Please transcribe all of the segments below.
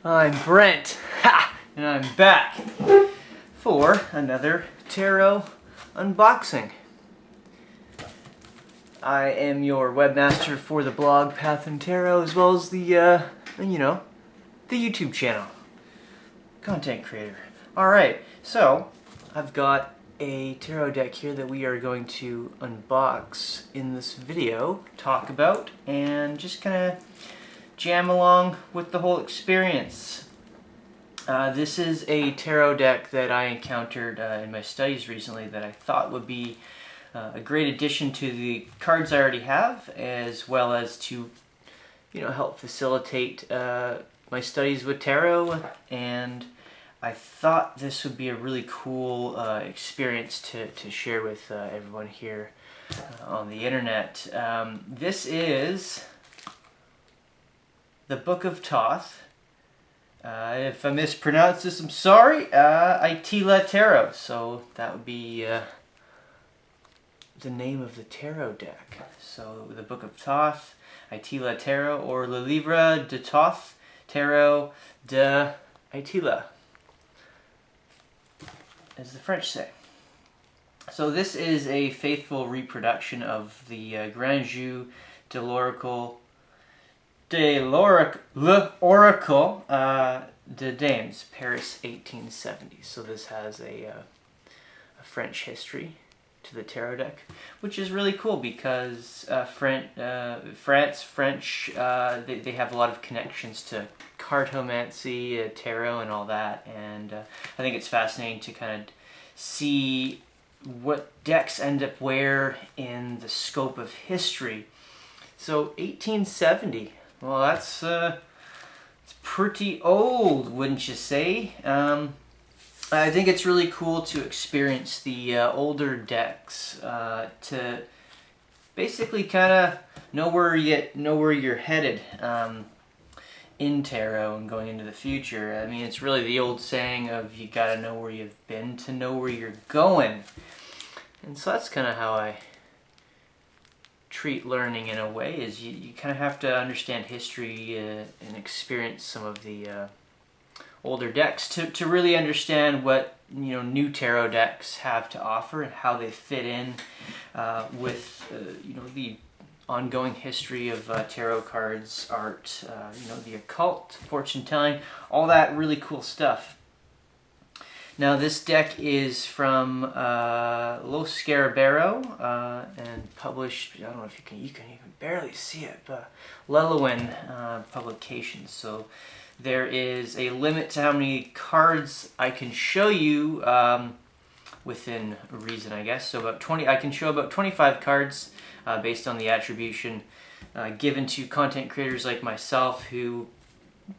I'm Brent, and I'm back for another tarot unboxing. I am your webmaster for the blog PathandTarot, as well as the the YouTube channel. Content creator. Alright, so I've got a tarot deck here that we are going to unbox in this video, talk about, and just kind of jam along with the whole experience. This is a tarot deck that I encountered in my studies recently that I thought would be a great addition to the cards I already have, as well as to help facilitate my studies with tarot. And I thought this would be a really cool experience to share with everyone here on the internet. This is the Book of Thoth. If I mispronounce this, I'm sorry. Etteilla Tarot. So that would be the name of the tarot deck. So the Book of Thoth, Etteilla Tarot, or Le Livre de Thoth, Tarot de Etteilla, as the French say. So this is a faithful reproduction of the Grand Jeu de l'Oracle de Dames, Paris 1870. So this has a French history to the tarot deck, which is really cool because French, they have a lot of connections to cartomancy, tarot, and all that. And I think it's fascinating to kind of see what decks end up where in the scope of history. So 1870. Well, that's it's pretty old, wouldn't you say? I think it's really cool to experience the older decks, to basically kind of know where you're headed in tarot and going into the future. I mean, it's really the old saying of you gotta know where you've been to know where you're going, and so that's kind of how I treat learning in a way. Is you kind of have to understand history and experience some of the older decks to really understand what new tarot decks have to offer and how they fit in with the ongoing history of tarot cards, art, the occult, fortune telling, all that really cool stuff. Now this deck is from Lo Scarabeo and published, I don't know if you can even barely see it, but Llewellyn publications. So there is a limit to how many cards I can show you within reason, I guess. So about 20, I can show about 25 cards based on the attribution given to content creators like myself who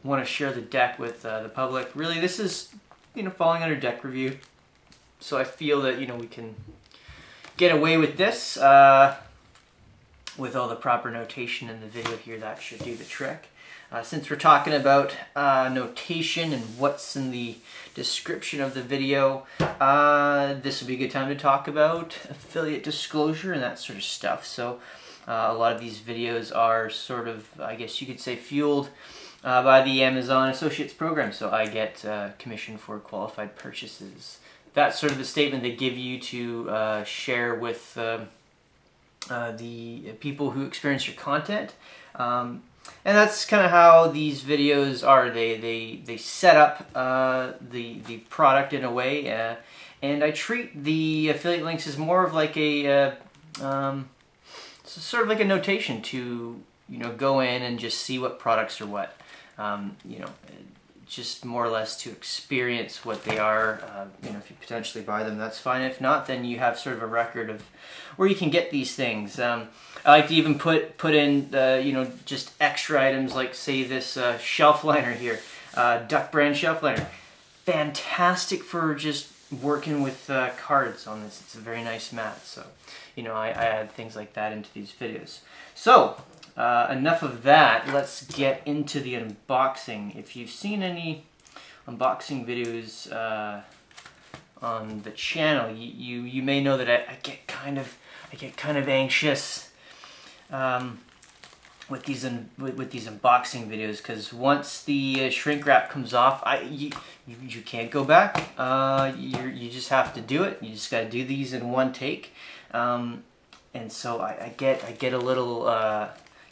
want to share the deck with the public. Really, this is falling under deck review, so I feel that we can get away with this with all the proper notation in the video here. That should do the trick. Since we're talking about notation and what's in the description of the video, this would be a good time to talk about affiliate disclosure and that sort of stuff. So a lot of these videos are sort of, I guess you could say, fueled by the Amazon Associates program, so I get commission for qualified purchases. That's sort of the statement they give you to share with the people who experience your content. And that's kind of how these videos are. They set up the product in a way, and I treat the affiliate links as more of like a sort of like a notation to go in and just see what products are what. Just more or less to experience what they are. If you potentially buy them, that's fine. If not, then you have sort of a record of where you can get these things. I like to even put in just extra items, like say this shelf liner here, Duck brand shelf liner. Fantastic for just working with cards on this. It's a very nice mat, so I add things like that into these videos. So enough of that. Let's get into the unboxing. If you've seen any unboxing videos on the channel, you may know that I get kind of anxious with these unboxing videos, because once the shrink wrap comes off, you can't go back. You just have to do it. You just got to do these in one take. And so I get a little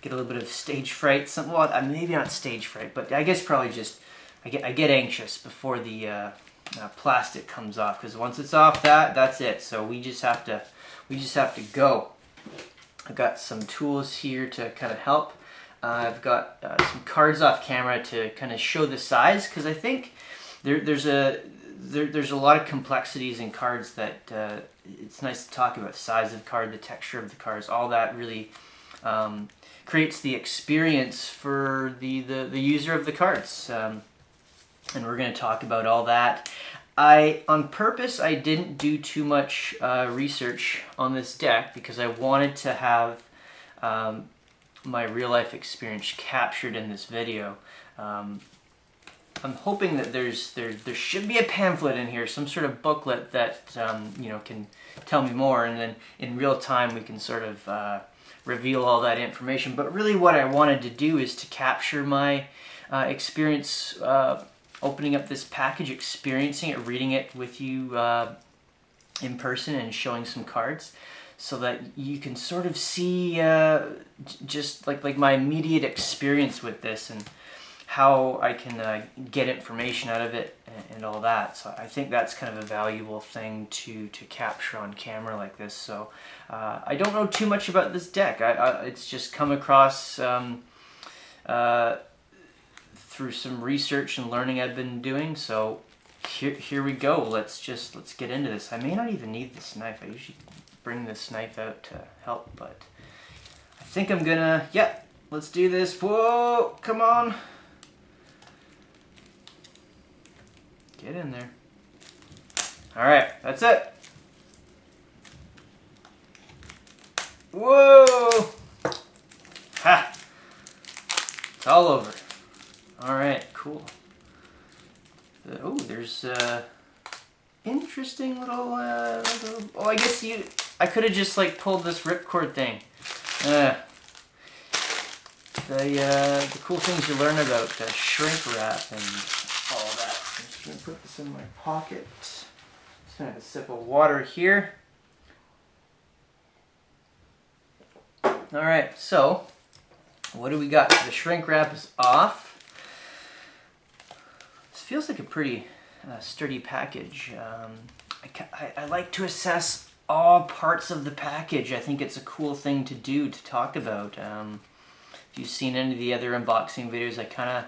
bit of stage fright. Well, maybe not stage fright, but I guess probably just I get anxious before the plastic comes off, because once it's off, that's it. So we just have to go. I've got some tools here to kind of help. I've got some cards off camera to kind of show the size, because I think there's a lot of complexities in cards that it's nice to talk about. The size of the card, the texture of the cards, all that really creates the experience for the user of the cards. And we're going to talk about all that. On purpose, I didn't do too much research on this deck, because I wanted to have my real life experience captured in this video. I'm hoping that there should be a pamphlet in here, some sort of booklet that can tell me more, and then in real time we can sort of reveal all that information. But really what I wanted to do is to capture my experience opening up this package, experiencing it, reading it with you in person, and showing some cards, so that you can sort of see just like my immediate experience with this, and how I can get information out of it, and all that. So I think that's kind of a valuable thing to capture on camera like this. So I don't know too much about this deck. It's just come across through some research and learning I've been doing. So here we go. Let's get into this. I may not even need this knife. I usually bring this knife out to help, but I think I'm gonna, let's do this. Whoa, come on. Get in there. All right, that's it. Whoa! Ha! It's all over. All right, cool. Oh, there's interesting little, oh, I guess I could have just like pulled this ripcord thing. The cool things you learn about shrink wrap and all that. I'm just gonna put this in my pocket. Just gonna have a sip of water here. All right, so what do we got? The shrink wrap is off. This feels like a pretty sturdy package. I like to assess all parts of the package. I think it's a cool thing to do, to talk about. If you've seen any of the other unboxing videos, I kind of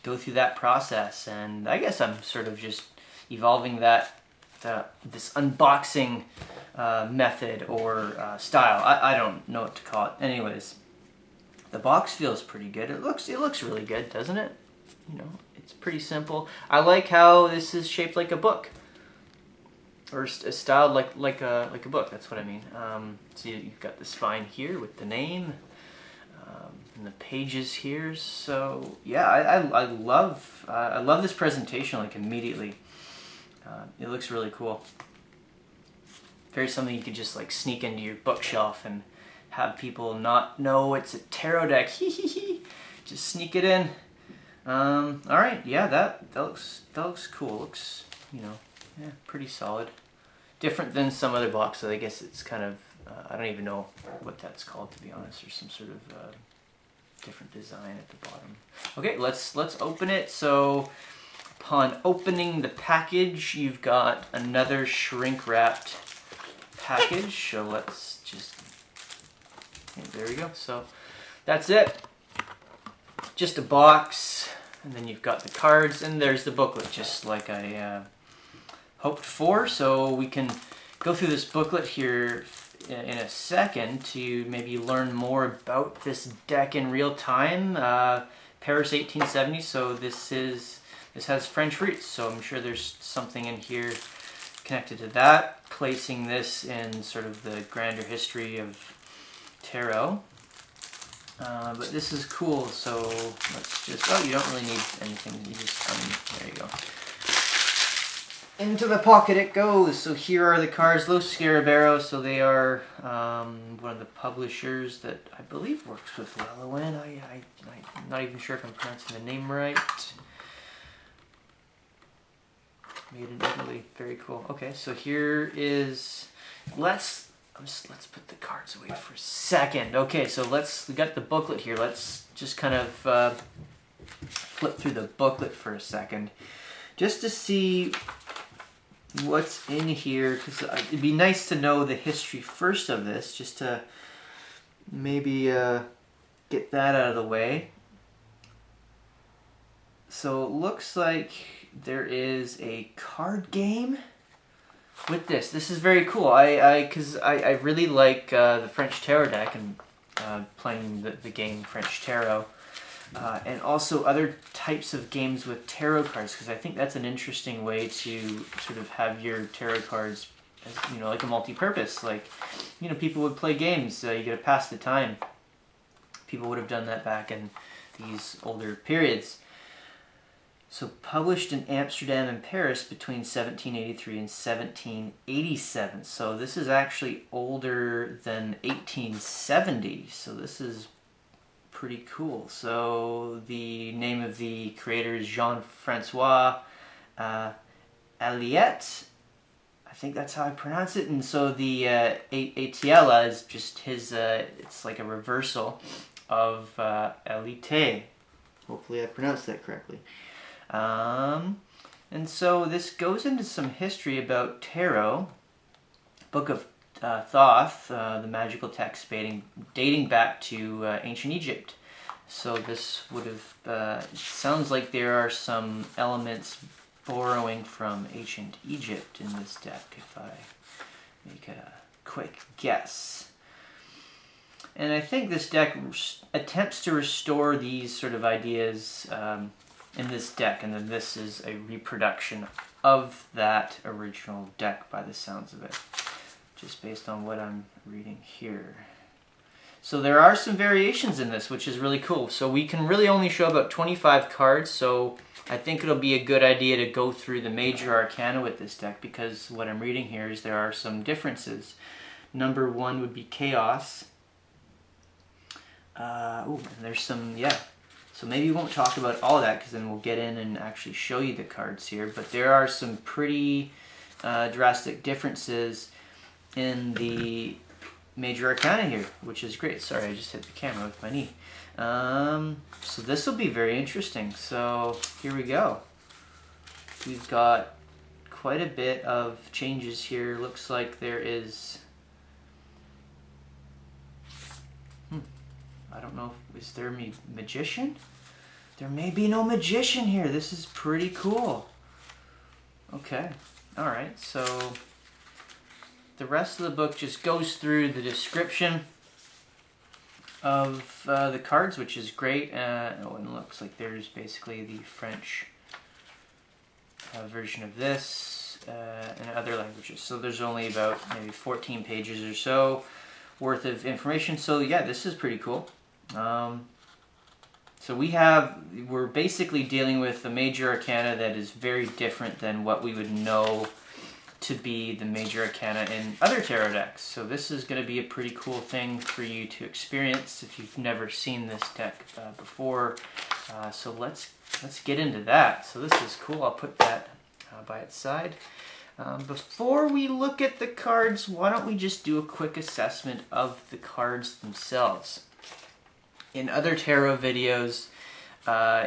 go through that process, and I guess I'm sort of just evolving this unboxing method or style. I don't know what to call it. Anyways, the box feels pretty good. It looks really good, doesn't it? You know, it's pretty simple. I like how this is shaped like a book, or styled like a book. That's what I mean. So you've got the spine here with the name, and the pages here. So yeah, I love this presentation. Like immediately, it looks really cool. Very something you could just like sneak into your bookshelf and have people not know it's a tarot deck. Just sneak it in. All right, yeah, that looks cool. Looks, you know, yeah, pretty solid. Different than some other boxes. I guess it's kind of I don't even know what that's called, to be honest. There's some sort of different design at the bottom. Okay, let's open it. So upon opening the package, you've got another shrink wrapped package. So let's just, there we go. So that's it. Just a box, and then you've got the cards, and there's the booklet, just like I hoped for. So we can go through this booklet here in a second to maybe learn more about this deck in real time. Paris 1870, so this has French roots, so I'm sure there's something in here connected to that, placing this in sort of the grander history of tarot. But this is cool, so let's just, oh, you don't really need anything, you just, there you go. into the pocket it goes. So here are the cards, Lo Scarabeo. So they are one of the publishers that I believe works with Llewellyn. I'm not even sure if I'm pronouncing the name right. Made in Italy. Very cool. Okay, so here is, let's put the cards away for a second. Okay, so we got the booklet here. Let's just kind of flip through the booklet for a second, just to see what's in here, because it'd be nice to know the history first of this, just to maybe get that out of the way. So it looks like there is a card game with this. This is very cool. Because I really like the French Tarot deck and playing the game French Tarot. And also other types of games with tarot cards, because I think that's an interesting way to sort of have your tarot cards as, you know, like a multi-purpose. Like, you know, people would play games, you get to pass the time. People would have done that back in these older periods. So published in Amsterdam and Paris between 1783 and 1787. So this is actually older than 1870. So this is pretty cool. So the name of the creator is Jean-Francois Alliette. I think that's how I pronounce it. And so the Etteilla is just his, it's like a reversal of Elite. Hopefully I pronounced that correctly. And so this goes into some history about tarot. Book of Thoth, the magical text dating back to ancient Egypt. So this would have, sounds like there are some elements borrowing from ancient Egypt in this deck, if I make a quick guess. And I think this deck attempts to restore these sort of ideas in this deck, and then this is a reproduction of that original deck by the sounds of it, just based on what I'm reading here. So there are some variations in this, which is really cool. So we can really only show about 25 cards, so I think it'll be a good idea to go through the major arcana with this deck, because what I'm reading here is there are some differences. Number 1 would be chaos. And there's some, yeah. So maybe we won't talk about all that, because then we'll get in and actually show you the cards here. But there are some pretty drastic differences in the major arcana here, which is great. Sorry, I just hit the camera with my knee. So this will be very interesting. So here we go. We've got quite a bit of changes here. Looks like there is... I don't know, is there a magician? There may be no magician here. This is pretty cool. Okay, alright, so the rest of the book just goes through the description of the cards, which is great. Oh, and it looks like there's basically the French version of this in other languages. So there's only about maybe 14 pages or so worth of information. So yeah, this is pretty cool. So we're basically dealing with a major arcana that is very different than what we would know to be the major arcana in other tarot decks. So this is going to be a pretty cool thing for you to experience if you've never seen this deck before. So let's get into that. So this is cool. I'll put that by its side. Before we look at the cards, why don't we just do a quick assessment of the cards themselves. In other tarot videos,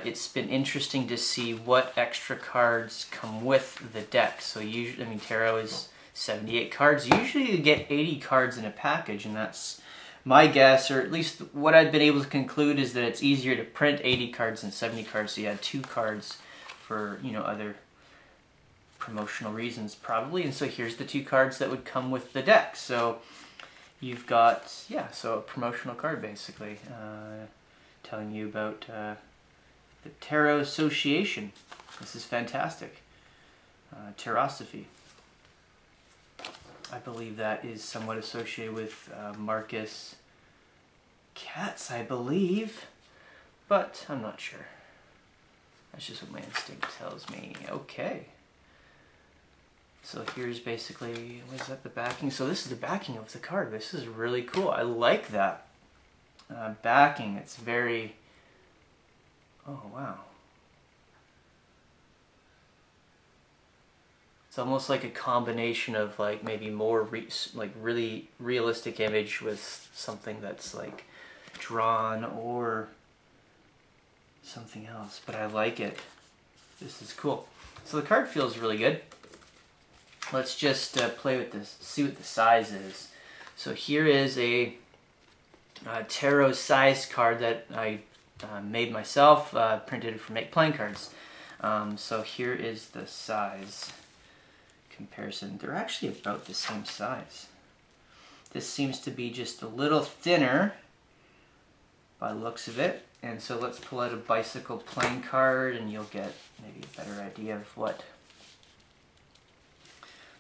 it's been interesting to see what extra cards come with the deck. So usually, I mean, tarot is 78 cards. Usually you get 80 cards in a package, and that's my guess, or at least what I've been able to conclude is that it's easier to print 80 cards than 70 cards, so you add 2 cards for, you know, other promotional reasons probably. And so here's the 2 cards that would come with the deck. So you've got, yeah, so a promotional card basically, telling you about the Tarot Association. This is fantastic. Tarosophy. I believe that is somewhat associated with Marcus Katz, I believe, but I'm not sure. That's just what my instinct tells me. Okay. So here's basically, what is that, the backing? So this is the backing of the card. This is really cool. I like that backing. It's very, oh wow. It's almost like a combination of like maybe more like really realistic image with something that's like drawn or something else, but I like it. This is cool. So the card feels really good. Let's just play with this, see what the size is. So here is a tarot size card that I made myself, printed for Make Playing Cards. So here is the size comparison. They're actually about the same size. This seems to be just a little thinner by the looks of it. And so let's pull out a bicycle playing card and you'll get maybe a better idea of what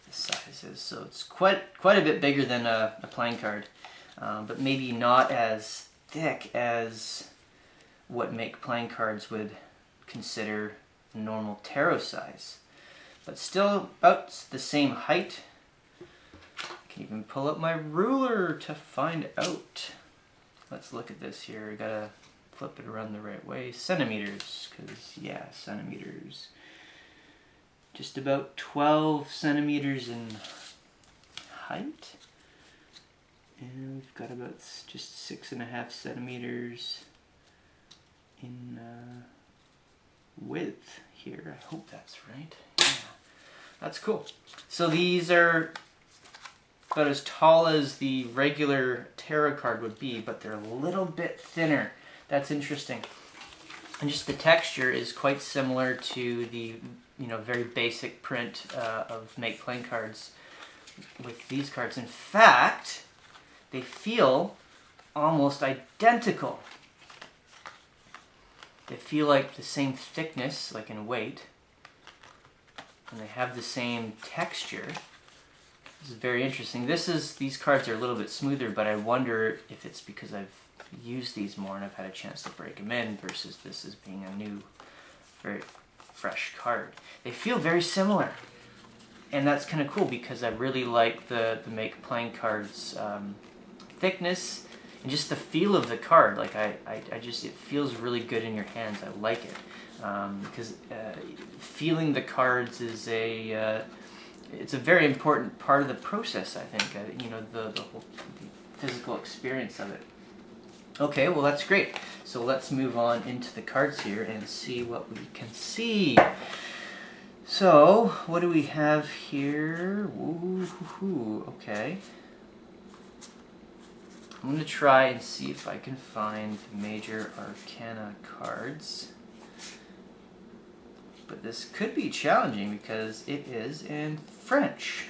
the size is. So it's quite a bit bigger than a playing card, but maybe not as thick as what Make Playing Cards would consider normal tarot size. But still about the same height. I can even pull up my ruler to find out. Let's look at this here. I gotta flip it around the right way. Centimeters, because yeah, centimeters. Just about 12 centimeters in height. And we've got about just 6.5 centimeters in width here. I hope that's right. Yeah, that's cool. So these are about as tall as the regular tarot card would be, but they're a little bit thinner. That's interesting. And just the texture is quite similar to the very basic print of Make Playing Cards with these cards. In fact, they feel almost identical. They feel like the same thickness, like in weight, and they have the same texture. This is very interesting. These cards are a little bit smoother, but I wonder if it's because I've used these more and I've had a chance to break them in versus this as being a new, very fresh card. They feel very similar, and that's kind of cool because I really like the Make Playing Cards thickness and just the feel of the card. Like I just, it feels really good in your hands. I like it because feeling the cards is it's a very important part of the process, I think. The whole physical experience of it. Okay, well that's great. So let's move on into the cards here and see what we can see. So, what do we have here? Woo-hoo-hoo. Okay. I'm going to try and see if I can find major arcana cards. But this could be challenging because it is in French.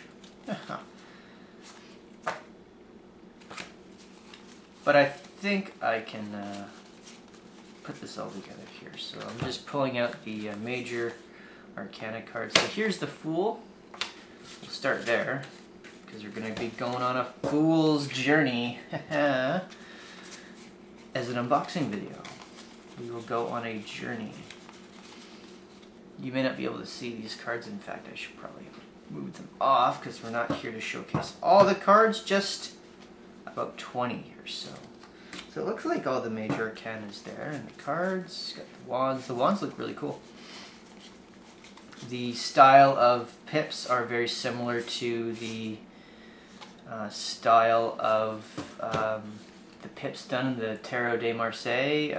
But I think I can put this all together here. So I'm just pulling out the major arcana cards. So here's the Fool. We'll start there because we're going to be going on a fool's journey as an unboxing video. We will go on a journey. You may not be able to see these cards. In fact, I should probably move them off because we're not here to showcase all the cards, just about 20 or so. So it looks like all the major arcana is there, and the cards, got the wands. The wands look really cool. The style of pips are very similar to the style of the pips done in the Tarot de Marseille,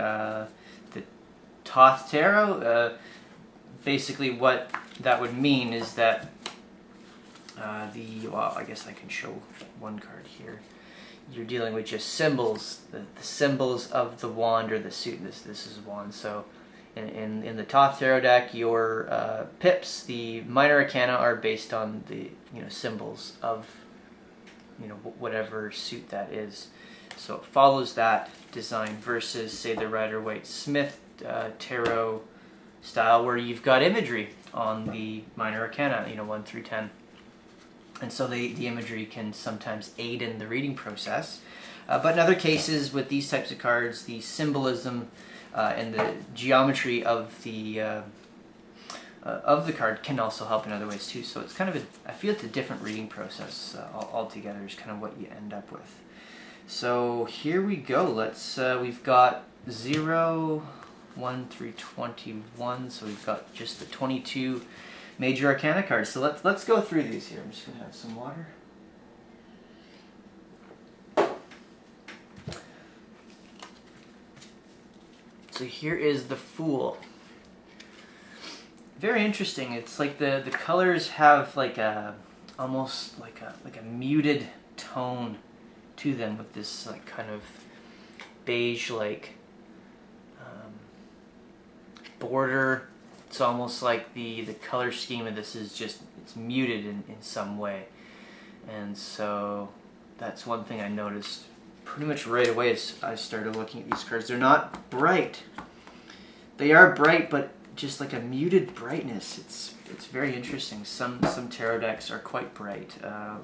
the Thoth Tarot. Basically what that would mean is that well, I guess I can show one card here. You're dealing with just symbols, the symbols of the wand or the suit. This is wand. So in the Thoth Tarot deck, your pips, the minor arcana, are based on the symbols of whatever suit that is. So it follows that design versus, say, the Rider-Waite-Smith tarot style, where you've got imagery on the minor arcana, 1 through 10. And so the imagery can sometimes aid in the reading process. But in other cases, with these types of cards, the symbolism and the geometry of the of the card can also help in other ways too. So it's kind of I feel it's a different reading process altogether is kind of what you end up with. So here we go. Let's we've got 0, 1 through 21. So we've got just the 22 major arcana cards. So let's go through these here. I'm just gonna have some water. So here is the Fool. Very interesting. It's like the colors have like a almost like a muted tone to them with this like kind of beige like border. It's almost like the color scheme of this is just it's muted in some way, and so that's one thing I noticed pretty much right away as I started looking at these cards. They're not bright. They are bright, but just like a muted brightness. It's very interesting. Some tarot decks are quite bright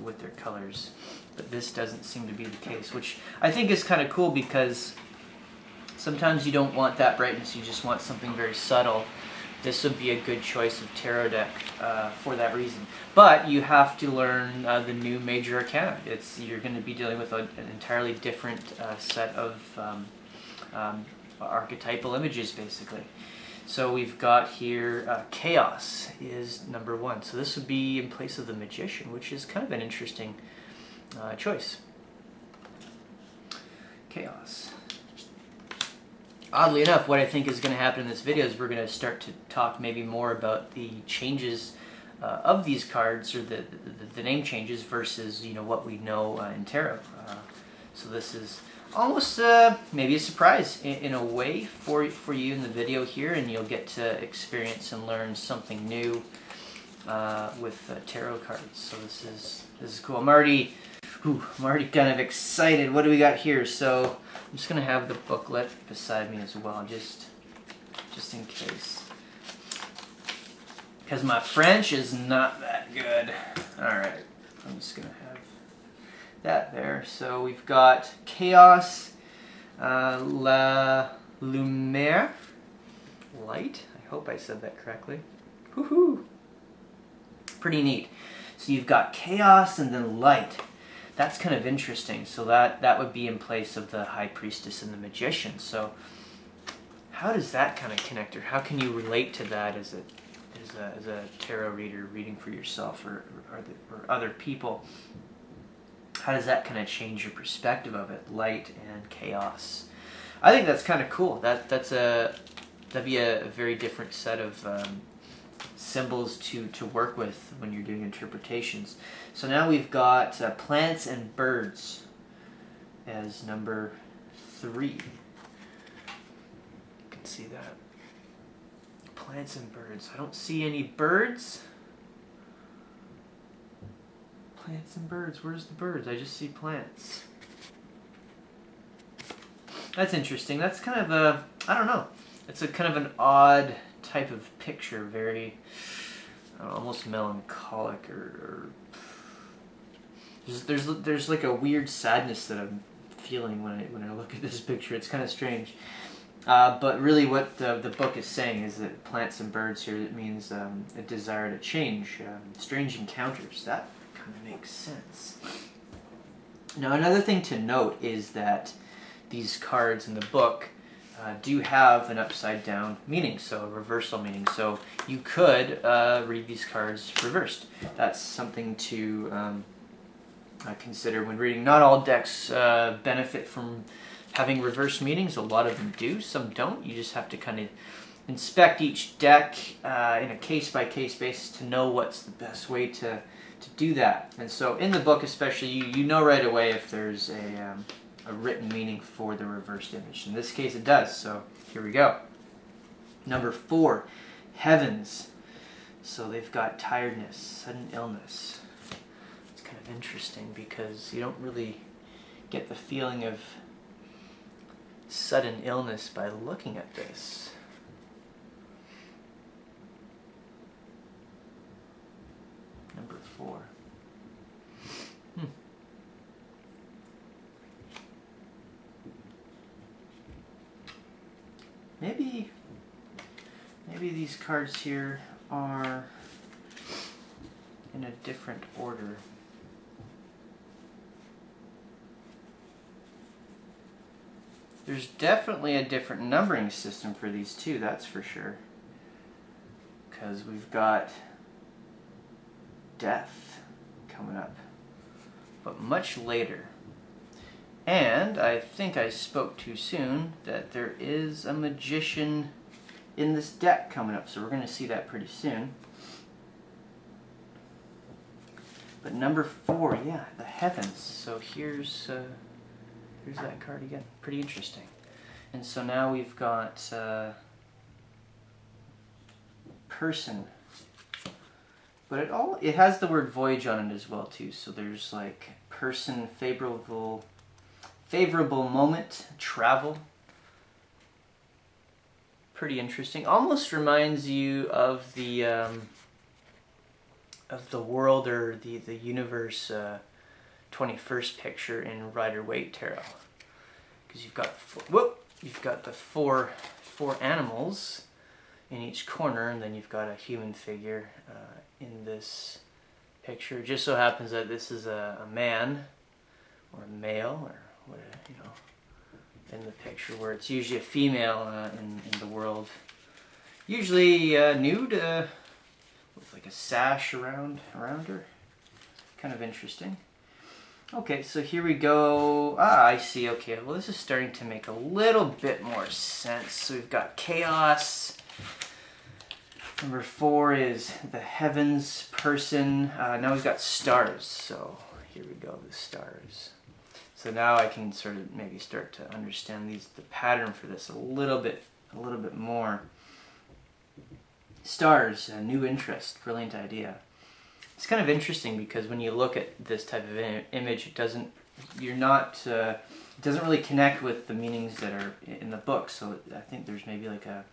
with their colors, but this doesn't seem to be the case, which I think is kind of cool because sometimes you don't want that brightness. You just want something very subtle. This would be a good choice of tarot deck for that reason. But you have to learn the new major arcana. You're going to be dealing with an entirely different set of archetypal images, basically. So we've got here Chaos is number 1. So this would be in place of the Magician, which is kind of an interesting choice. Chaos. Oddly enough, what I think is going to happen in this video is we're going to start to talk maybe more about the changes of these cards, or the name changes versus what we know in tarot. So this is almost maybe a surprise in a way for you in the video here, and you'll get to experience and learn something new with tarot cards. So this is cool. I'm already kind of excited. What do we got here? So I'm just gonna have the booklet beside me as well, just in case, because my French is not that good. All right, I'm just gonna have that there. So we've got Chaos, La Lumière, light. I hope I said that correctly. Woohoo! Pretty neat. So you've got Chaos and then light. That's kind of interesting. So that would be in place of the High Priestess and the Magician. So how does that kind of connect, or how can you relate to that as a tarot reader reading for yourself or other people? How does that kind of change your perspective of it, light and chaos? I think that's kind of cool. That'd be a very different set of symbols to work with when you're doing interpretations. So now we've got plants and birds as number 3. You can see that. Plants and birds. I don't see any birds. Plants and birds. Where's the birds? I just see plants. That's interesting. That's kind of a, I don't know. It's a kind of an odd type of picture. Very almost melancholic, or there's like a weird sadness that I'm feeling when I look at this picture. It's kind of strange. But really what the book is saying is that plants and birds here, it means a desire to change, strange encounters. That kind of makes sense. Now another thing to note is that these cards in the book do have an upside down meaning, so a reversal meaning. So you could read these cards reversed. That's something to consider when reading. Not all decks benefit from having reverse meanings. A lot of them do, some don't. You just have to kind of inspect each deck in a case-by-case basis to know what's the best way to do that. And so in the book especially, you know right away if there's a written meaning for the reversed image. In this case it does, so here we go. Number 4, heavens. So they've got tiredness, sudden illness. It's kind of interesting because you don't really get the feeling of sudden illness by looking at this. Number 4. Maybe these cards here are in a different order. There's definitely a different numbering system for these two, that's for sure. Because we've got death coming up, but much later. And I think I spoke too soon that there is a magician in this deck coming up, so we're going to see that pretty soon. But number 4, yeah, the heavens. So here's that card again. Pretty interesting. And so now we've got person. But it has the word voyage on it as well too. So there's like person, favorable moment, travel. Pretty interesting. Almost reminds you of the world or the universe 21st picture in Rider-Waite Tarot, because you've got the four animals in each corner, and then you've got a human figure in this picture. It just so happens that this is a man or a male or what, you know, in the picture, where it's usually a female in the world, usually nude with like a sash around her. Kind of interesting. Okay, so here we go. I see. Okay, well, this is starting to make a little bit more sense. So we've got chaos. Number 4 is the heavens, person. Now we've got stars. So here we go, the stars. So now I can sort of maybe start to understand the pattern for this a little bit more. Stars, a new interest, brilliant idea. It's kind of interesting because when you look at this type of image, it doesn't really connect with the meanings that are in the book. So I think there's maybe like a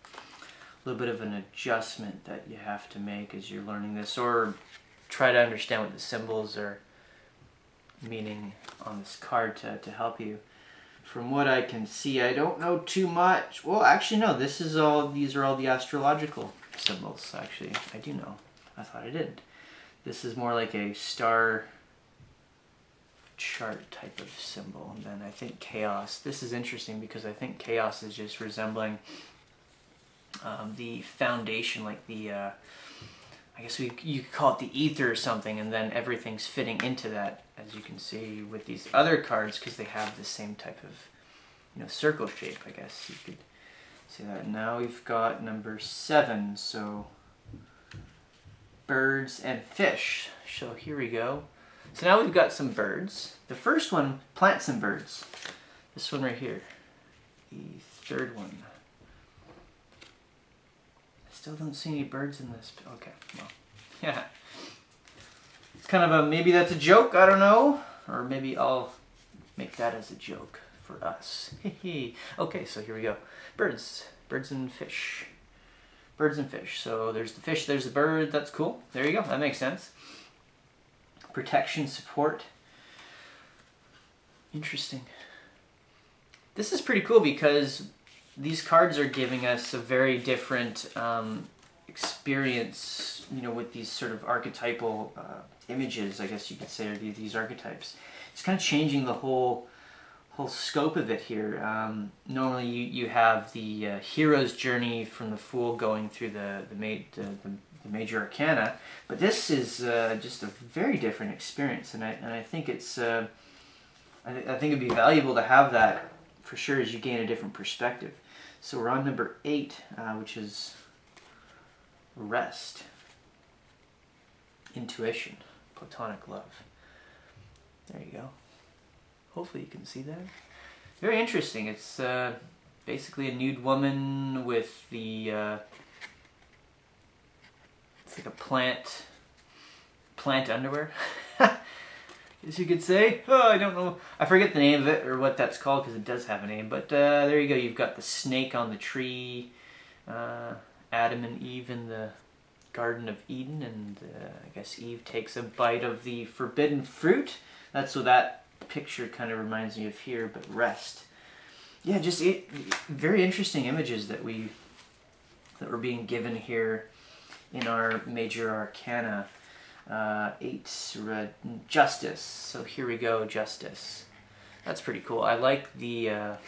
little bit of an adjustment that you have to make as you're learning this, or try to understand what the symbols are meaning on this card to help you. From what I can see, I don't know too much. Well, actually, no. These are all the astrological symbols. Actually, I do know. I thought I did. This is more like a star chart type of symbol. And then I think chaos. This is interesting because I think chaos is just resembling the foundation, like the, I guess you could call it the ether or something, and then everything's fitting into that, as you can see with these other cards, because they have the same type of, you know, circle shape, I guess you could see that. Now we've got number 7, so birds and fish. So here we go. So now we've got some birds. The first one, plants and birds. This one right here. The third one. I still don't see any birds in this. Okay, well, yeah. It's kind of maybe that's a joke, I don't know. Or maybe I'll make that as a joke for us. Okay, so here we go. Birds and fish. Birds and fish. So there's the fish, there's the bird. That's cool. There you go. That makes sense. Protection, support. Interesting. This is pretty cool because these cards are giving us a very different experience, you know, with these sort of archetypal images, I guess you could say, or these archetypes. It's kind of changing the whole scope of it here. Normally you have the hero's journey from the Fool going through the major arcana, but this is just a very different experience, and I think it's I think it'd be valuable to have that for sure as you gain a different perspective. So we're on number 8, which is rest, intuition, platonic love. There you go. Hopefully you can see that. Very interesting. It's basically a nude woman with the it's like a plant underwear, as you could say. Oh, I don't know. I forget the name of it or what that's called because it does have a name. But there you go. You've got the snake on the tree, Adam and Eve in the Garden of Eden, and I guess Eve takes a bite of the forbidden fruit. That's what that picture kind of reminds me of here, but rest. Yeah, just very interesting images that we're being given here in our major arcana. 8, Justice. So here we go, Justice. That's pretty cool. I like the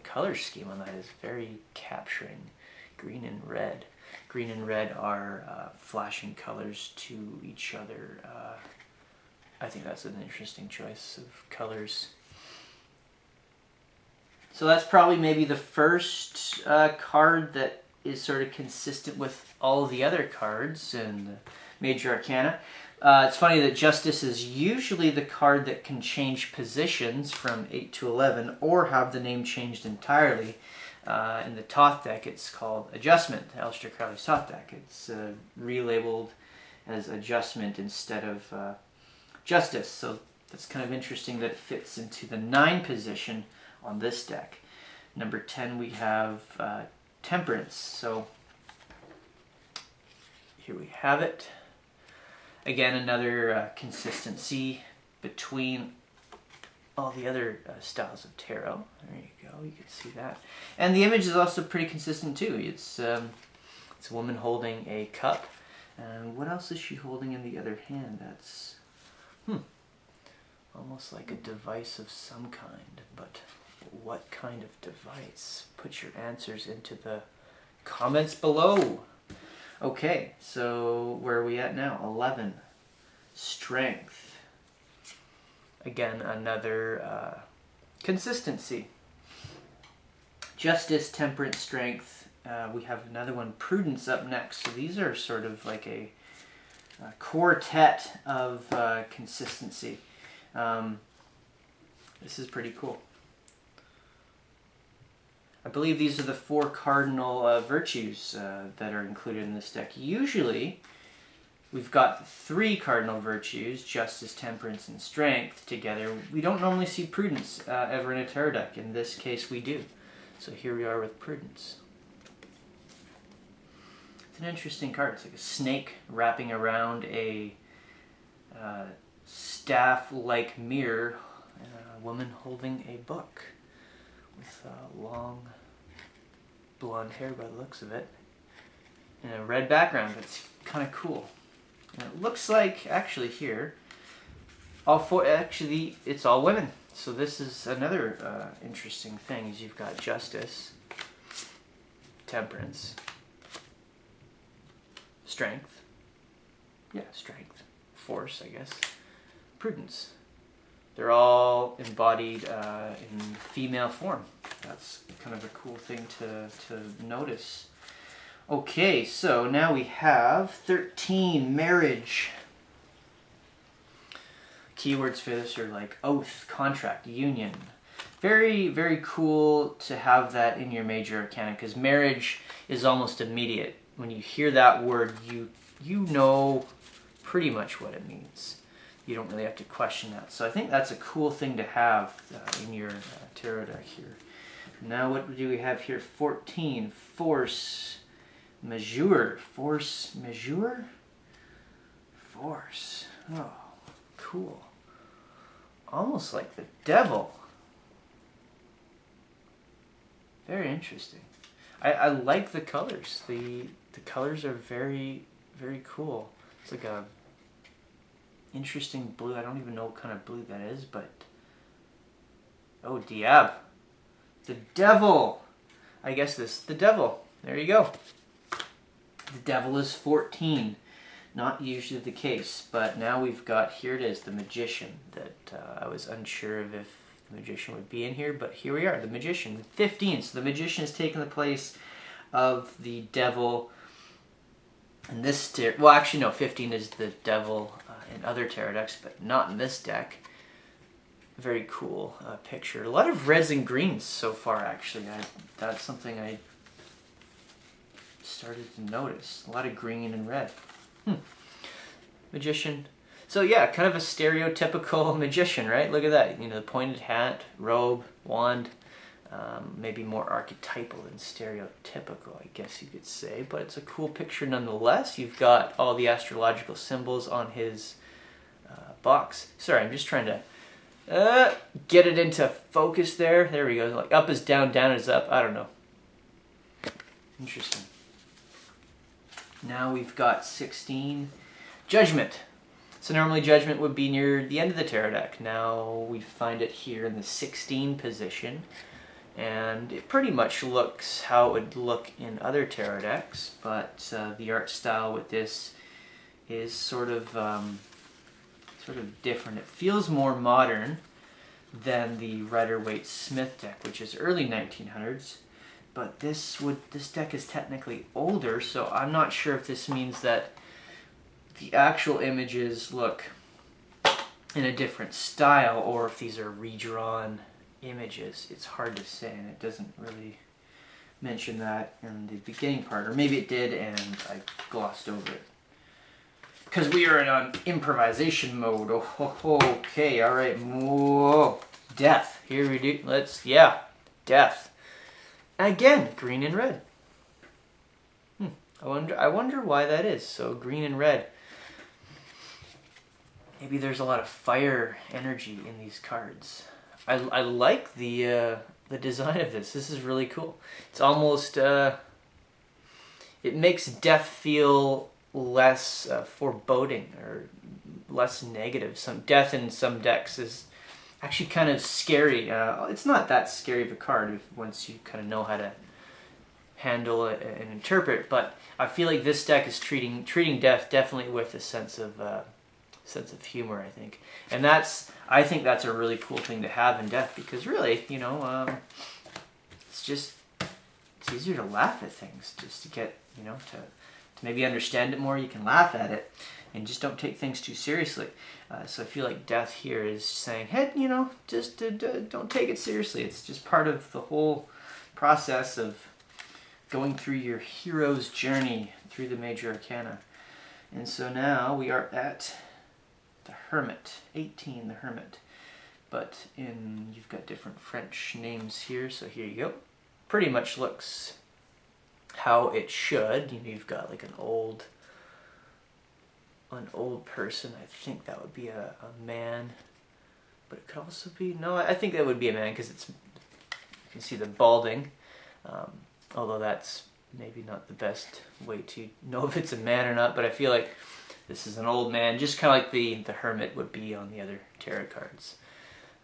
color scheme on that. Is very capturing. Green and red. Green and red are flashing colors to each other. I think that's an interesting choice of colors. So that's probably maybe the first card that is sort of consistent with all of the other cards in the major arcana. It's funny that Justice is usually the card that can change positions from 8 to 11 or have the name changed entirely. In the Thoth deck, it's called Adjustment, Aleister Crowley's Thoth deck. It's relabeled as Adjustment instead of Justice. So that's kind of interesting that it fits into the 9 position on this deck. Number 10, we have Temperance. So here we have it. Again, another consistency between all the other styles of tarot. There you go, you can see that. And the image is also pretty consistent too. It's a woman holding a cup. And what else is she holding in the other hand? That's almost like a device of some kind, but what kind of device? Put your answers into the comments below. Okay, so where are we at now? 11. Strength. Again, another consistency. Justice, Temperance, Strength. We have another one, Prudence, up next. So these are sort of like a quartet of consistency. This is pretty cool. I believe these are the 4 cardinal virtues that are included in this deck. Usually, we've got 3 cardinal virtues, Justice, Temperance, and Strength together. We don't normally see Prudence ever in a tarot deck. In this case, we do. So here we are with Prudence. It's an interesting card. It's like a snake wrapping around a staff-like mirror, and a woman holding a book with long blonde hair by the looks of it, and a red background. It's kind of cool. And it looks like, actually here, it's all women. So this is another interesting thing, is you've got Justice, Temperance, Strength, Strength, Force, I guess, Prudence. They're all embodied in female form. That's kind of a cool thing to notice. Okay, so now we have 13, Marriage. Keywords for this are like oath, contract, union. Very, very cool to have that in your major arcana, because marriage is almost immediate. When you hear that word, you know pretty much what it means. You don't really have to question that. So I think that's a cool thing to have in your tarot deck here. Now what do we have here? 14, Force Majeure. Force Majeure? Force. Oh, cool. Almost like the devil. Very interesting. I like the colors. The colors are very, very cool. It's like a interesting blue. I don't even know what kind of blue that is, but oh, Diab. The devil. I guess this is the devil. There you go. The devil is 14. Not usually the case, but now we've got, here it is, the Magician, that I was unsure of if the Magician would be in here, but here we are, the Magician, 15. So the Magician has taken the place of the devil in this well, actually no, 15 is the devil in other tarot decks, but not in this deck. Very cool picture. A lot of reds and greens so far, actually. That's something I started to notice. A lot of green and red. Magician. So yeah, kind of a stereotypical magician, right? Look at that. You know, the pointed hat, robe, wand. Maybe more archetypal than stereotypical, I guess you could say. But it's a cool picture nonetheless. You've got all the astrological symbols on his box. Sorry, I'm just trying to get it into focus there. There we go. Like up is down, down is up. I don't know. Interesting. Now we've got 16, Judgment. So normally Judgment would be near the end of the tarot deck. Now we find it here in the 16 position. And it pretty much looks how it would look in other tarot decks, but the art style with this is sort of different. It feels more modern than the Rider-Waite-Smith deck, which is early 1900s. But this deck is technically older, so I'm not sure if this means that the actual images look in a different style or if these are redrawn images. It's hard to say, and it doesn't really mention that in the beginning part, or maybe it did and I glossed over it. Because we are in improvisation mode. Oh, okay, all right. Whoa. Death. Here we do. Death. Again, green and red. I wonder why that is. So green and red. Maybe there's a lot of fire energy in these cards. I like the design of this. This is really cool. It's almost it makes death feel less foreboding or less negative. Some death in some decks is actually kind of scary. It's not that scary of a card once you kind of know how to handle it and interpret. But I feel like this deck is treating death definitely with a sense of humor, I think. And I think that's a really cool thing to have in death, because really, it's easier to laugh at things, just to get, to maybe understand it more. You can laugh at it and just don't take things too seriously. So I feel like death here is saying, hey, just don't take it seriously. It's just part of the whole process of going through your hero's journey through the major arcana. And so now we are at the Hermit, 18, the Hermit. But you've got different French names here, so here you go. Pretty much looks how it should. You've got like an old person. I think that would be a man, but it could also be, no, I think that would be a man, because you can see the balding, although that's maybe not the best way to know if it's a man or not. But I feel like this is an old man, just kind of like the Hermit would be on the other tarot cards.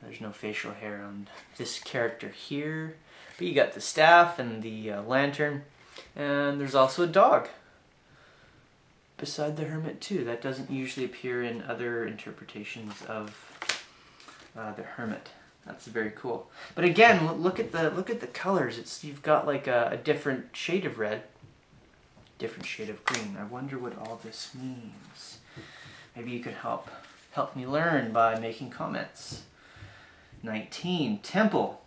There's no facial hair on this character here, but you got the staff and the lantern, and there's also a dog beside the Hermit too. That doesn't usually appear in other interpretations of the Hermit. That's very cool. But again, look at the colors. You've got like a different shade of red, different shade of green. I wonder what all this means. Maybe you could help me learn by making comments. 19, Temple.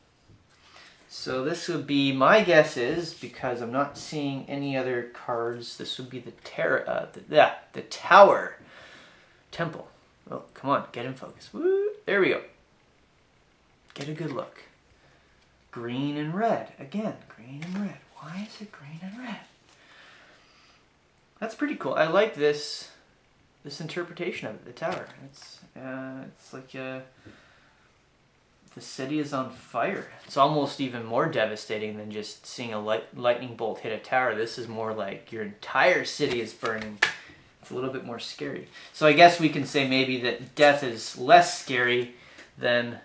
So this would be, my guess is, because I'm not seeing any other cards, this would be the Tower. Temple. Oh, come on, get in focus. Woo, there we go. Get a good look. Green and red. Again, green and red. Why is it green and red? That's pretty cool. I like this interpretation of it, the Tower. It's like the city is on fire. It's almost even more devastating than just seeing a lightning bolt hit a tower. This is more like your entire city is burning. It's a little bit more scary. So I guess we can say maybe that death is less scary than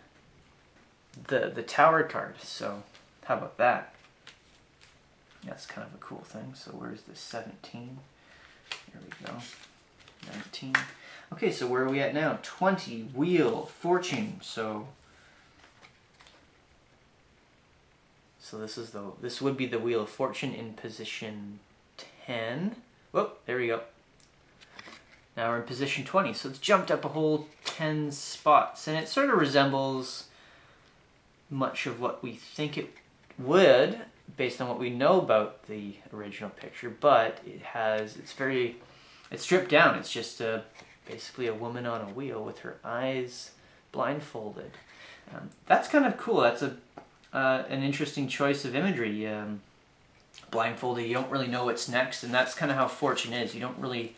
the Tower card. So how about that? That's kind of a cool thing. So where's the 17? There we go. 19. Okay, so where are we at now? 20, Wheel, Fortune. So this would be the Wheel of Fortune in position 10. Whoop, there we go. Now we're in position 20, so it's jumped up a whole 10 spots, and it sort of resembles much of what we think it would, based on what we know about the original picture, but it's stripped down. It's just basically a woman on a wheel with her eyes blindfolded. That's kind of cool. That's an interesting choice of imagery. Blindfolded, you don't really know what's next, and that's kind of how fortune is. You don't really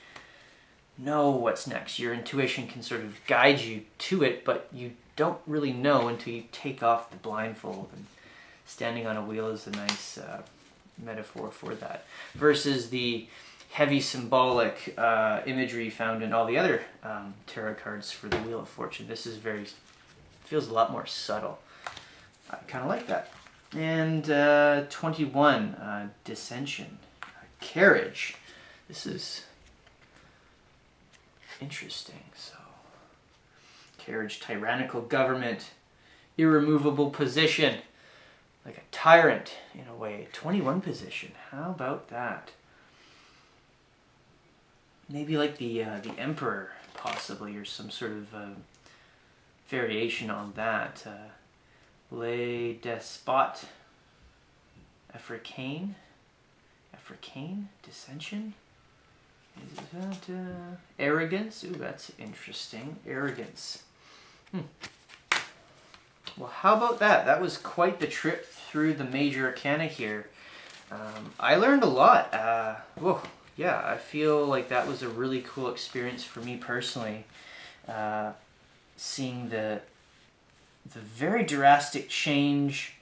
know what's next. Your intuition can sort of guide you to it, but you don't really know until you take off the blindfold. And standing on a wheel is a nice metaphor for that. Versus the heavy symbolic imagery found in all the other tarot cards for the Wheel of Fortune. This is feels a lot more subtle. I kind of like that. And 21, Dissension, Carriage. This is interesting. So, Carriage, tyrannical government, irremovable position, like a tyrant in a way. 21 position. How about that? Maybe like the Emperor, possibly, or some sort of variation on that. Le Despot, Africain, Dissension. Is that Arrogance? Ooh, that's interesting. Arrogance. Well, how about that? That was quite the trip through the major arcana here. I learned a lot. Whoa. Yeah, I feel like that was a really cool experience for me personally. Seeing the very drastic change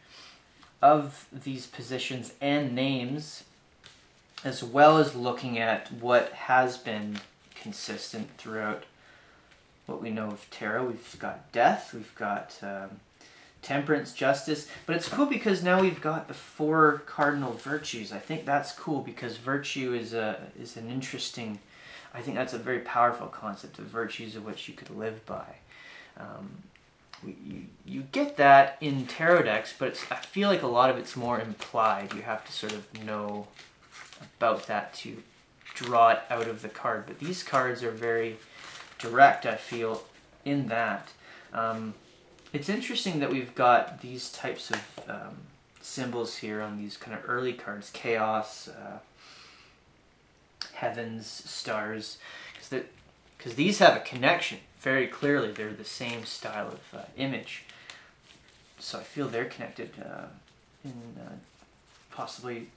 of these positions and names, as well as looking at what has been consistent throughout what we know of tarot. We've got death, we've got temperance, justice, but it's cool because now we've got the 4 cardinal virtues. I think that's cool because virtue is an interesting, I think that's a very powerful concept of virtues of which you could live by. You get that in tarot decks, but I feel like a lot of it's more implied. You have to sort of know about that to draw it out of the card. But these cards are very direct, I feel, in that. It's interesting that we've got these types of symbols here on these kind of early cards. Chaos, heavens, stars. Because these have a connection. Very clearly, they're the same style of image. So I feel they're connected in possibly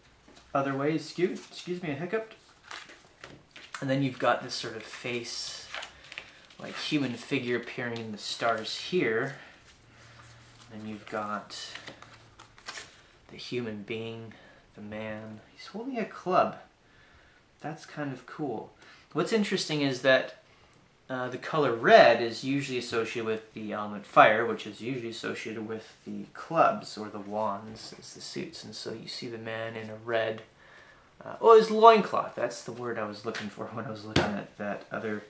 other ways. Excuse me, I hiccuped. And then you've got this sort of face, like human figure appearing in the stars here. And you've got the human being, the man. He's holding a club. That's kind of cool. What's interesting is that the color red is usually associated with the element fire, which is usually associated with the clubs or the wands as the suits. And so you see the man in a red, his loincloth. That's the word I was looking for when I was looking at that other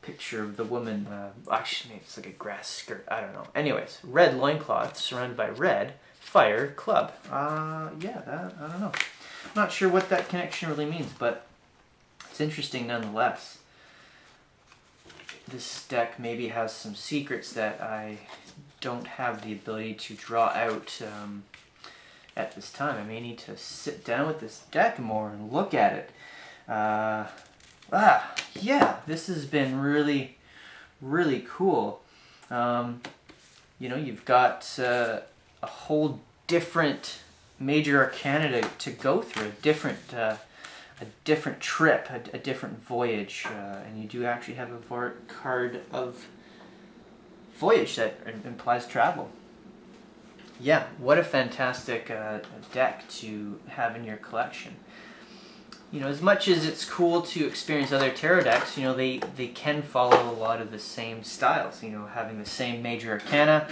picture of the woman. Actually, maybe it's like a grass skirt. I don't know. Anyways, red loincloth surrounded by red, fire, club. I don't know. I'm not sure what that connection really means, but it's interesting nonetheless. This deck maybe has some secrets that I don't have the ability to draw out at this time. I may need to sit down with this deck more and look at it. Yeah, this has been really, really cool. You've got a whole different major arcana to go through, a different trip, a different voyage, and you do actually have a card of voyage that implies travel. Yeah, what a fantastic deck to have in your collection. As much as it's cool to experience other tarot decks, they can follow a lot of the same styles, having the same major arcana,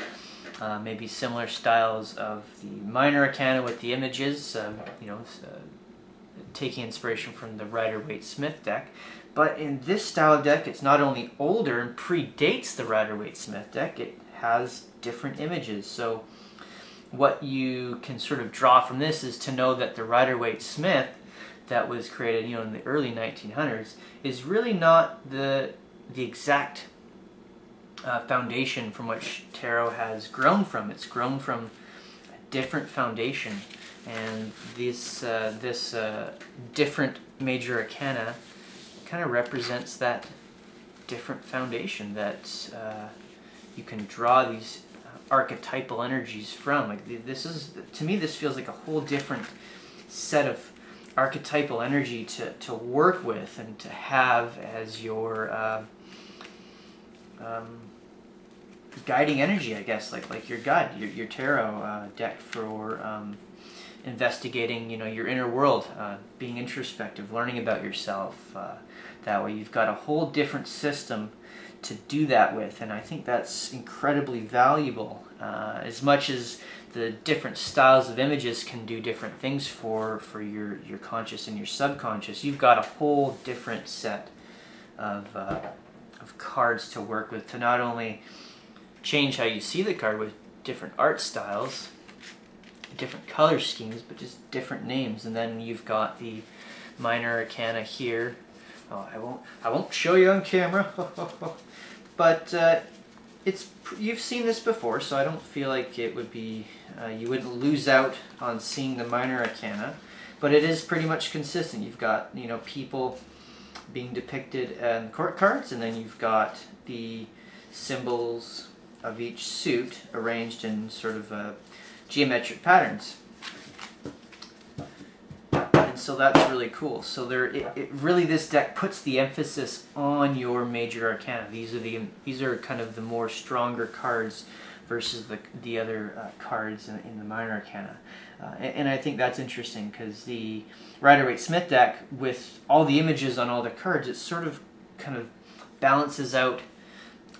maybe similar styles of the minor arcana with the images, taking inspiration from the Rider-Waite-Smith deck. But in this style of deck, it's not only older and predates the Rider-Waite-Smith deck, it has different images. So what you can sort of draw from this is to know that the Rider-Waite-Smith that was created, in the early 1900s is really not the exact foundation from which tarot has grown from. It's grown from a different foundation. And this different major arcana kind of represents that different foundation that you can draw these archetypal energies from. Like this is, to me, this feels like a whole different set of archetypal energy to work with and to have as your guiding energy, I guess, like your guide, your tarot deck for investigating, you know, your inner world, being introspective, learning about yourself. That way you've got a whole different system to do that with, and I think that's incredibly valuable. As much as the different styles of images can do different things for your conscious and your subconscious, you've got a whole different set of cards to work with to not only change how you see the card with different art styles, different color schemes, but just different names. And then you've got the minor arcana here. Oh, I won't show you on camera, but you've seen this before, so I don't feel like it would be you wouldn't lose out on seeing the minor arcana. But it is pretty much consistent. You've got, you know, people being depicted in court cards, and then you've got the symbols of each suit arranged in sort of geometric patterns. And so that's really cool. So really this deck puts the emphasis on your major arcana. These are kind of the more stronger cards versus the other cards in the minor arcana. And I think that's interesting because the Rider-Waite-Smith deck, with all the images on all the cards, it sort of kind of balances out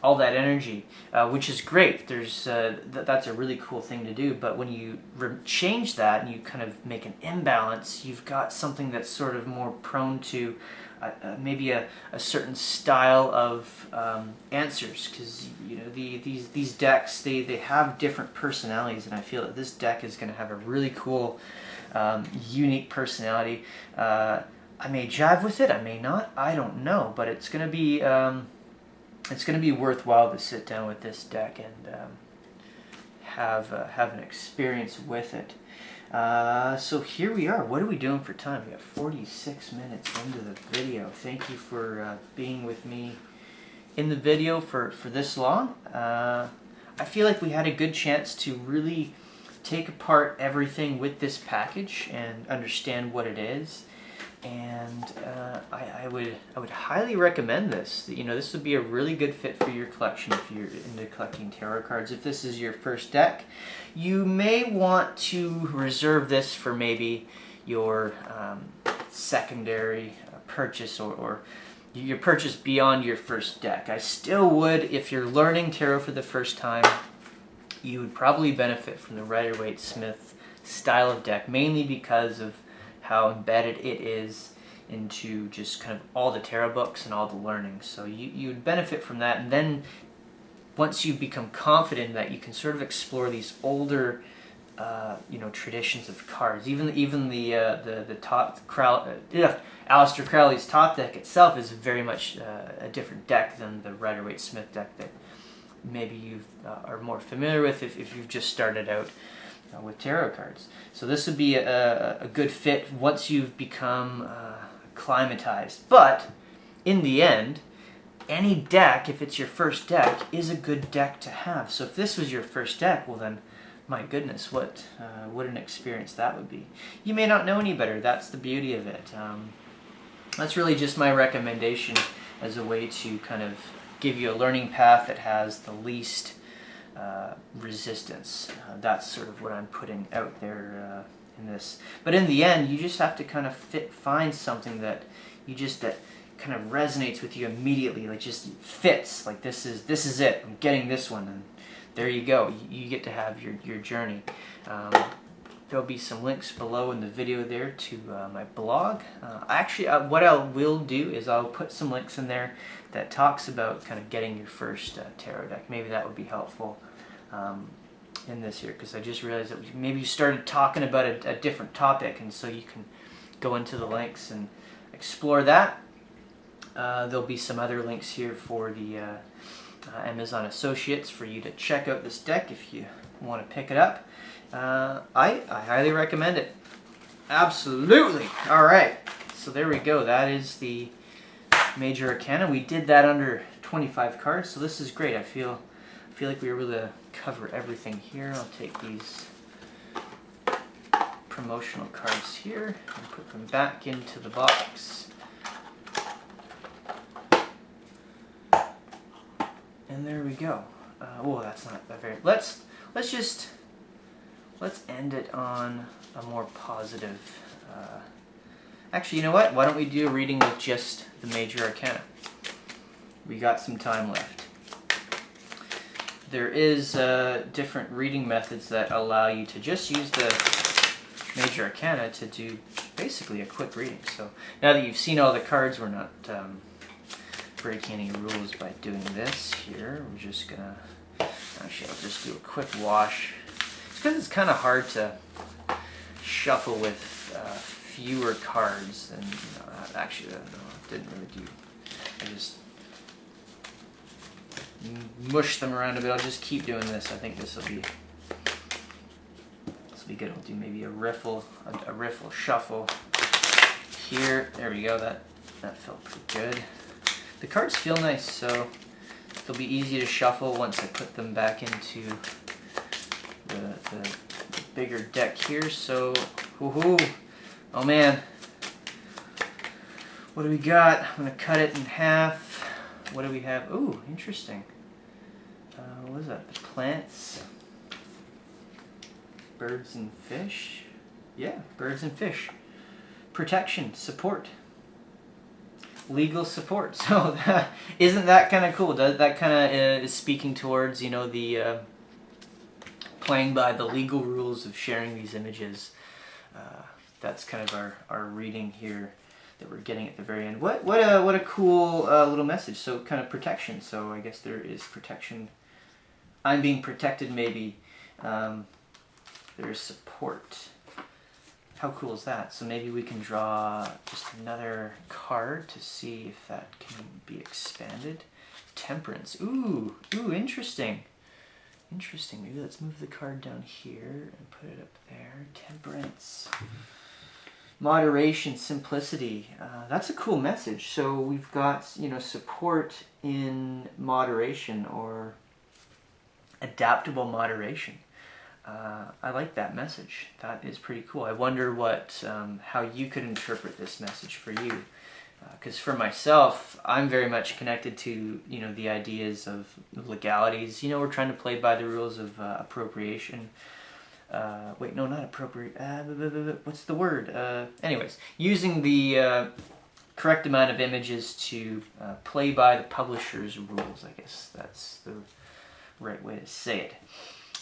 all that energy, which is great. There's that's a really cool thing to do. But when you change that and you kind of make an imbalance, you've got something that's sort of more prone to maybe a certain style of answers, because you know these decks they have different personalities, and I feel that this deck is going to have a really cool, unique personality. I may jive with it, I may not, I don't know, but it's going to be. It's going to be worthwhile to sit down with this deck and have an experience with it. So here we are. What are we doing for time? We got 46 minutes into the video. Thank you for being with me in the video for this long. I feel like we had a good chance to really take apart everything with this package and understand what it is. And I would highly recommend this. You know, this would be a really good fit for your collection if you're into collecting tarot cards. If this is your first deck, you may want to reserve this for maybe your secondary purchase or your purchase beyond your first deck. I still would, if you're learning tarot for the first time, you would probably benefit from the Rider-Waite-Smith style of deck, mainly because of how embedded it is into just kind of all the tarot books and all the learning. So you would benefit from that, and then once you become confident in that, you can sort of explore these older you know, traditions of cards. Even the Thoth, Aleister Crowley's Thoth deck itself is very much a different deck than the Rider-Waite-Smith deck that maybe you are more familiar with if you've just started out with tarot cards. So this would be a good fit once you've become acclimatized. But in the end, any deck, if it's your first deck, is a good deck to have. So if this was your first deck, well then, my goodness, what an experience that would be. You may not know any better. That's the beauty of it. That's really just my recommendation as a way to kind of give you a learning path that has the least resistance. That's sort of what I'm putting out there in this. But in the end, you just have to kind of find something that that kind of resonates with you immediately, like just fits. Like this is it. I'm getting this one, and there you go. You get to have your journey. There'll be some links below in the video there to my blog. Actually, what I will do is I'll put some links in there that talks about kind of getting your first tarot deck. Maybe that would be helpful in this here, because I just realized that maybe you started talking about a different topic, and so you can go into the links and explore that. There'll be some other links here for the Amazon Associates for you to check out this deck if you want to pick it up. I highly recommend it. Absolutely. All right. So there we go. That is the Major Arcana. We did that under 25 cards, so this is great. I feel like we were able to cover everything here. I'll take these promotional cards here and put them back into the box. And there we go. Oh, that's not that very. Let's end it on a more positive. Actually, you know what? Why don't we do a reading with just the major arcana? We got some time left. There is different reading methods that allow you to just use the major arcana to do basically a quick reading. So now that you've seen all the cards, we're not breaking any rules by doing this here. We're just gonna, actually I'll just do a quick wash. It's because it's kind of hard to shuffle with fewer cards. And actually, no, I didn't really do, I just mush them around a bit. I'll just keep doing this. I think this will be good. We'll do maybe a riffle shuffle here. There we go. That felt pretty good. The cards feel nice, so they'll be easy to shuffle once I put them back into the bigger deck here. So, woohoo! Oh man, what do we got? I'm gonna cut it in half. What do we have? Ooh, interesting. What is that? The plants. Birds and fish? Yeah, birds and fish. Protection, support. Legal support. So isn't that kind of cool? That kind of is speaking towards, you know, the playing by the legal rules of sharing these images. That's kind of our reading here that we're getting at the very end. What a cool little message. So kind of protection. So I guess there is protection. I'm being protected, maybe. There's support. How cool is that? So maybe we can draw just another card to see if that can be expanded. Temperance. Ooh, interesting. Interesting. Maybe let's move the card down here and put it up there. Temperance. Moderation, simplicity. That's a cool message. So we've got, you know, support in moderation, or adaptable moderation. I like that message. That is pretty cool. I wonder what, how you could interpret this message for you. Because for myself, I'm very much connected to, you know, the ideas of legalities. You know, we're trying to play by the rules of appropriation. Wait, no, not appropriate. What's the word? Anyways, using the correct amount of images to play by the publisher's rules. I guess that's the right way to say it.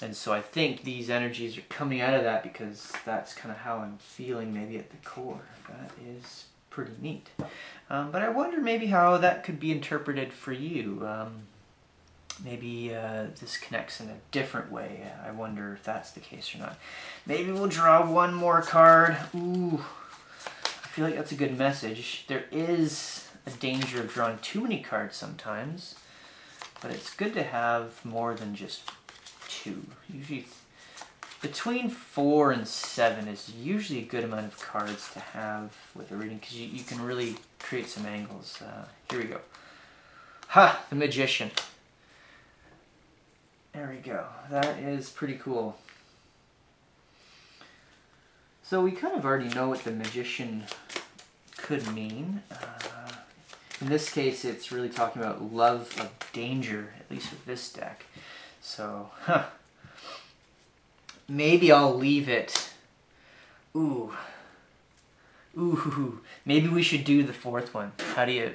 And so I think these energies are coming out of that, because that's kind of how I'm feeling, maybe at the core. That is pretty neat. But I wonder maybe how that could be interpreted for you. Maybe this connects in a different way. I wonder if that's the case or not. Maybe we'll draw one more card. Ooh, I feel like that's a good message. There is a danger of drawing too many cards sometimes, but it's good to have more than just two. Usually between 4 and 7 is usually a good amount of cards to have with a reading, because you can really create some angles. Here we go. Ha! The Magician. There we go. That is pretty cool. So we kind of already know what the Magician could mean. In this case, it's really talking about love of danger, at least with this deck. So, maybe I'll leave it. Ooh. Maybe we should do the 4th one. How do you,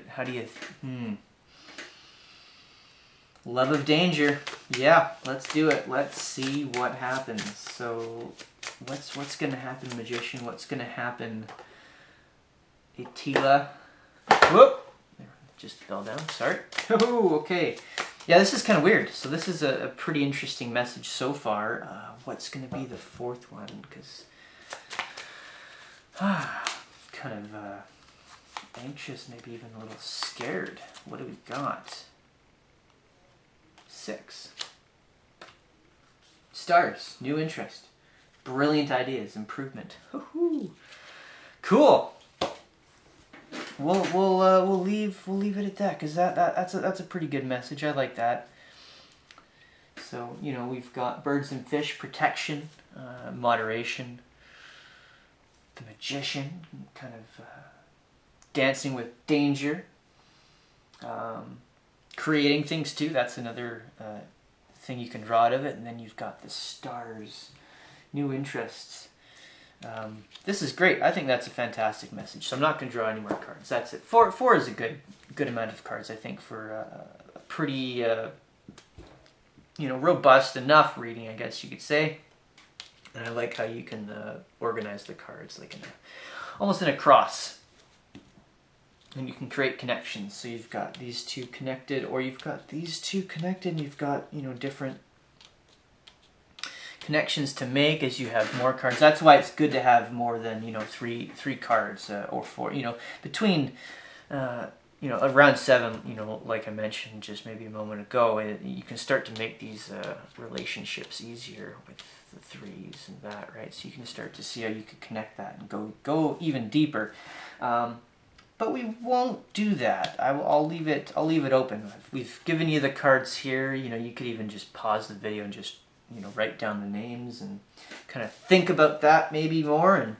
Love of danger. Yeah, let's do it. Let's see what happens. So, what's going to happen, Magician? What's going to happen, Etteilla? Whoop! Just fell down. Sorry. Oh, okay. Yeah, this is kind of weird. So this is a pretty interesting message so far. What's going to be the 4th one? Because kind of anxious, maybe even a little scared. What do we got? 6. Stars, new interest, brilliant ideas, improvement. Cool. We'll leave it at that, because that's a pretty good message. I like that. So, you know, we've got birds and fish, protection, moderation, the Magician, kind of dancing with danger, creating things too. That's another thing you can draw out of it. And then you've got the stars, new interests. This is great. I think that's a fantastic message. So I'm not going to draw any more cards. That's it. Four is a good amount of cards, I think, for a pretty robust enough reading, I guess you could say. And I like how you can organize the cards like almost in a cross. And you can create connections. So you've got these two connected, or you've got these two connected, and you've got, different connections to make as you have more cards. That's why it's good to have more than, three cards or four. Between, around 7, like I mentioned just maybe a moment ago, you can start to make these relationships easier with the threes and that, right? So you can start to see how you could connect that and go even deeper. But we won't do that. I'll leave it open. We've given you the cards here. You could even just pause the video and just write down the names and kind of think about that maybe more, and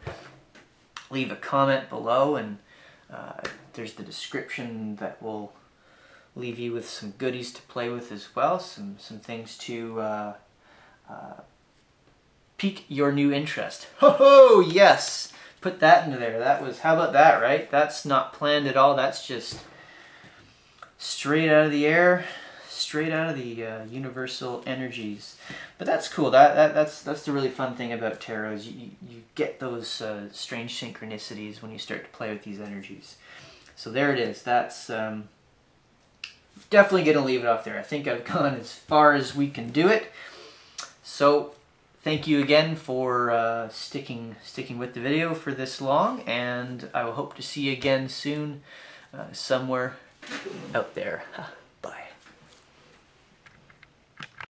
leave a comment below. And there's the description that will leave you with some goodies to play with as well. Some things to pique your new interest. Ho yes. Put that into there. How about that, right? That's not planned at all. That's just straight out of the air, straight out of the universal energies. But that's cool. That's the really fun thing about tarot, is you get those strange synchronicities when you start to play with these energies. So there it is. That's definitely going to leave it off there. I think I've gone as far as we can do it. So thank you again for sticking with the video for this long, and I will hope to see you again soon somewhere out there.